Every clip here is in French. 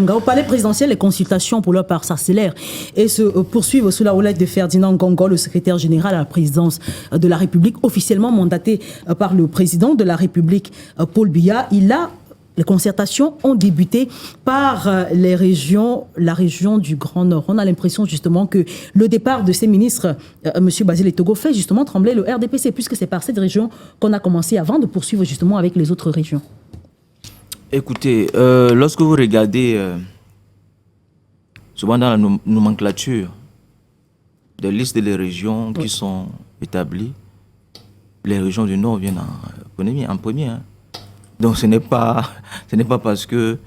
Au palais présidentiel, les consultations pour leur part s'accélèrent et se poursuivent sous la houlette de Ferdinand Ngongo, le secrétaire général à la présidence de la République, officiellement mandaté par le président de la République, Paul Biya. Les concertations ont débuté par la région du Grand Nord. On a l'impression justement que le départ de ces ministres, M. Basile Etogo, fait justement trembler le RDPC, puisque c'est par cette région qu'on a commencé avant de poursuivre justement avec les autres régions. Écoutez, lorsque vous regardez souvent dans la nomenclature des listes des régions qui sont établies, les régions du Nord viennent en premier. Hein. Donc ce n'est pas parce qu'il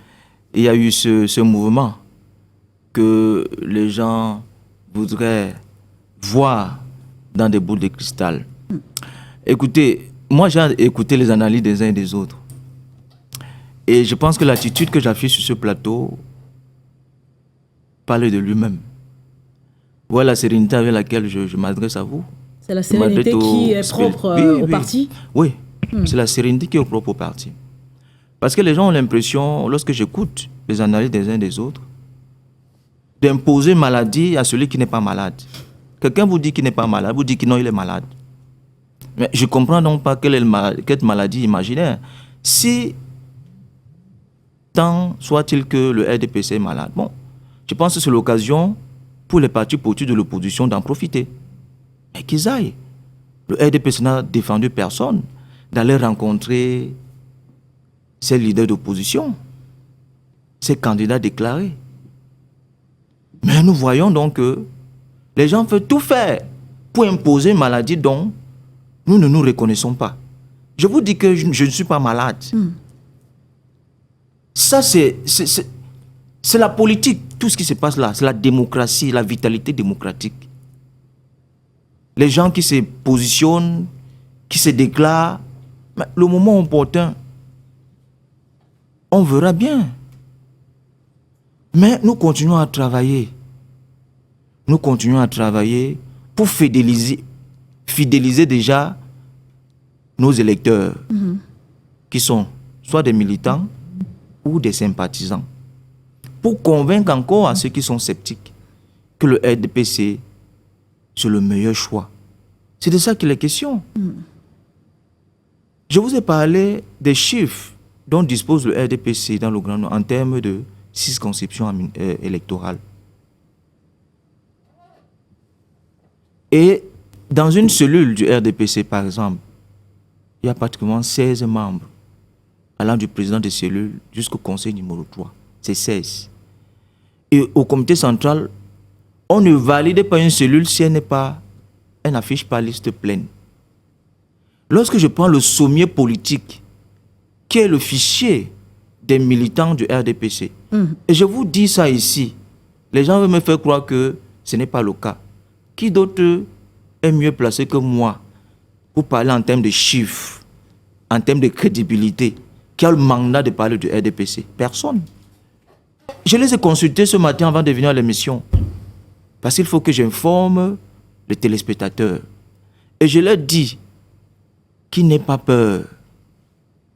y a eu ce mouvement que les gens voudraient voir dans des boules de cristal. Écoutez, moi j'ai écouté les analyses des uns et des autres. Et je pense que l'attitude que j'affiche sur ce plateau parle de lui-même. Voilà la sérénité avec laquelle je m'adresse à vous. C'est la sérénité qui est propre au parti? Oui, c'est la sérénité qui est propre au parti. Parce que les gens ont l'impression, lorsque j'écoute les analyses des uns et des autres, d'imposer maladie à celui qui n'est pas malade. Quelqu'un vous dit qu'il n'est pas malade, vous dit que non, il est malade. Mais je ne comprends donc pas quelle maladie imaginaire. Si tant soit-il que le RDPC est malade. Bon, je pense que c'est l'occasion pour les partis politiques de l'opposition d'en profiter. Et qu'ils aillent. Le RDPC n'a défendu personne d'aller rencontrer ses leaders d'opposition, ses candidats déclarés. Mais nous voyons donc que les gens veulent tout faire pour imposer une maladie dont nous ne nous reconnaissons pas. Je vous dis que je ne suis pas malade. Ça, c'est la politique, tout ce qui se passe là. C'est la démocratie, la vitalité démocratique. Les gens qui se positionnent, qui se déclarent, mais le moment opportun, on verra bien. Mais nous continuons à travailler. Nous continuons à travailler pour fidéliser déjà nos électeurs, qui sont soit des militants, ou des sympathisants, pour convaincre encore à ceux qui sont sceptiques que le RDPC, c'est le meilleur choix. C'est de ça qu'il est question. Je vous ai parlé des chiffres dont dispose le RDPC dans le Grand Nord en termes de circonscriptions électorales. Et dans une cellule du RDPC, par exemple, il y a pratiquement 16 membres, allant du président de cellule jusqu'au conseil numéro 3. C'est 16. Et au comité central, on ne valide pas une cellule si elle n'affiche pas liste pleine. Lorsque je prends le sommier politique, qui est le fichier des militants du RDPC, et je vous dis ça ici, les gens veulent me faire croire que ce n'est pas le cas. Qui d'autre est mieux placé que moi pour parler en termes de chiffres, en termes de crédibilité, qui a le mandat de parler du RDPC? Personne. Je les ai consultés ce matin avant de venir à l'émission. Parce qu'il faut que j'informe les téléspectateurs. Et je leur dis qu'ils n'aient pas peur.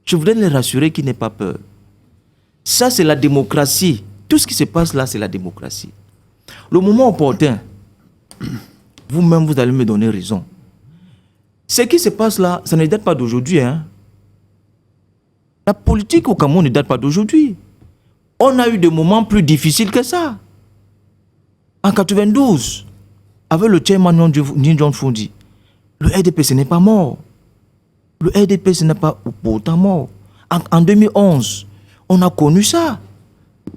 Je voudrais les rassurer qu'ils n'aient pas peur. Ça, c'est la démocratie. Tout ce qui se passe là, c'est la démocratie. Le moment opportun, vous-même, vous allez me donner raison. Ce qui se passe là, ça ne date pas d'aujourd'hui, hein. La politique au Cameroun ne date pas d'aujourd'hui. On a eu des moments plus difficiles que ça. En 92, avec le chairman Njon Fundi, le RDPC n'est pas mort. Le RDPC n'est pas pourtant mort. En 2011, on a connu ça.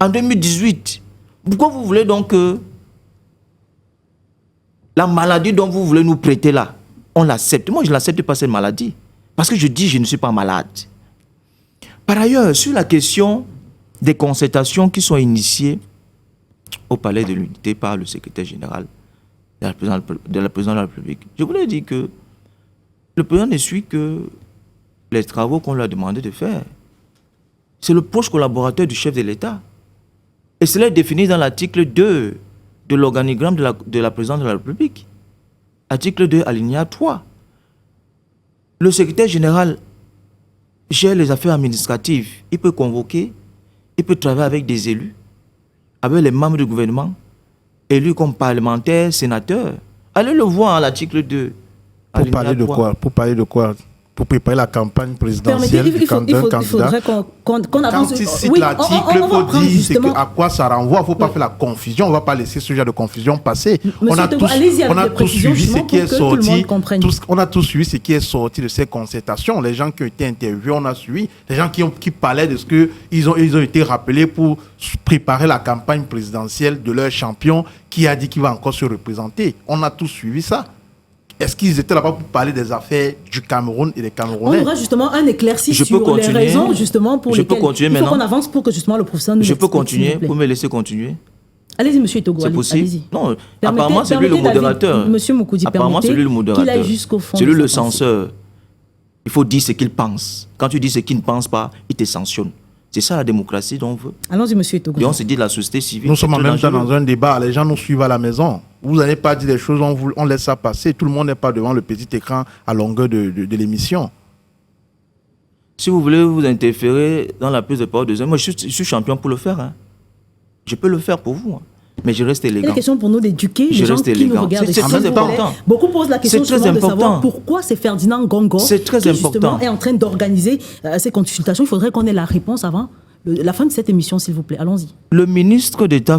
En 2018, pourquoi vous voulez donc que la maladie dont vous voulez nous prêter là, on l'accepte? Moi, je ne l'accepte pas, cette maladie. Parce que je dis, je ne suis pas malade. Par ailleurs, sur la question des concertations qui sont initiées au Palais de l'Unité par le secrétaire général de la présidence de la République, je voulais dire que le président ne suit que les travaux qu'on lui a demandé de faire. C'est le proche collaborateur du chef de l'État. Et cela est défini dans l'article 2 de l'organigramme de la présidence de la République. Article 2, alinéa 3. Le secrétaire général gère les affaires administratives. Il peut convoquer, il peut travailler avec des élus, avec les membres du gouvernement, élus comme parlementaires, sénateurs. Allez le voir à l'article 2. Pour parler de quoi? Pour parler de quoi? Pour préparer la campagne présidentielle il candidat. faudrait qu'on avance. Quand il cite l'article, il faut dire à quoi ça renvoie. Il ne faut pas faire la confusion. On ne va pas laisser ce genre de confusion passer. On a tous suivi ce qui est sorti. On a tous suivi ce qui est sorti de ces concertations. Les gens qui ont été interviewés, on a suivi. Les gens qui parlaient de ce qu'ils ont été rappelés pour préparer la campagne présidentielle de leur champion qui a dit qu'il va encore se représenter. On a tous suivi ça. Est-ce qu'ils étaient là-bas pour parler des affaires du Cameroun et des Camerounais? On aura justement un éclairci sur les raisons justement pour lesquelles il faut qu'on avance pour que justement le professeur nous explique. Je peux continuer, pour me laisser continuer? Allez-y, monsieur Togo, c'est possible? Allez-y. Non, apparemment c'est lui le modérateur. Monsieur Moukoudi, apparemment c'est lui le modérateur. Qu'il aille jusqu'au fond. C'est lui le censeur. Il faut dire ce qu'il pense. Quand tu dis ce qu'il ne pense pas, il te sanctionne. C'est ça la démocratie dont on veut. Allons-y, monsieur Togo. Et on se dit la société civile. Nous sommes en même temps dans un débat. Les gens nous suivent à la maison. Vous n'allez pas dire des choses, on laisse ça passer. Tout le monde n'est pas devant le petit écran à longueur de l'émission. Si vous voulez vous interférer dans la prise de parole de moi, je suis champion pour le faire. Hein. Je peux le faire pour vous. Hein. Mais je reste élégant. C'est une question pour nous d'éduquer les gens qui nous regardent. C'est très important. Beaucoup posent la question de savoir pourquoi c'est Ferdinand Gongo qui justement est en train d'organiser ces consultations. Il faudrait qu'on ait la réponse avant la fin de cette émission, s'il vous plaît. Allons-y. Le ministre d'État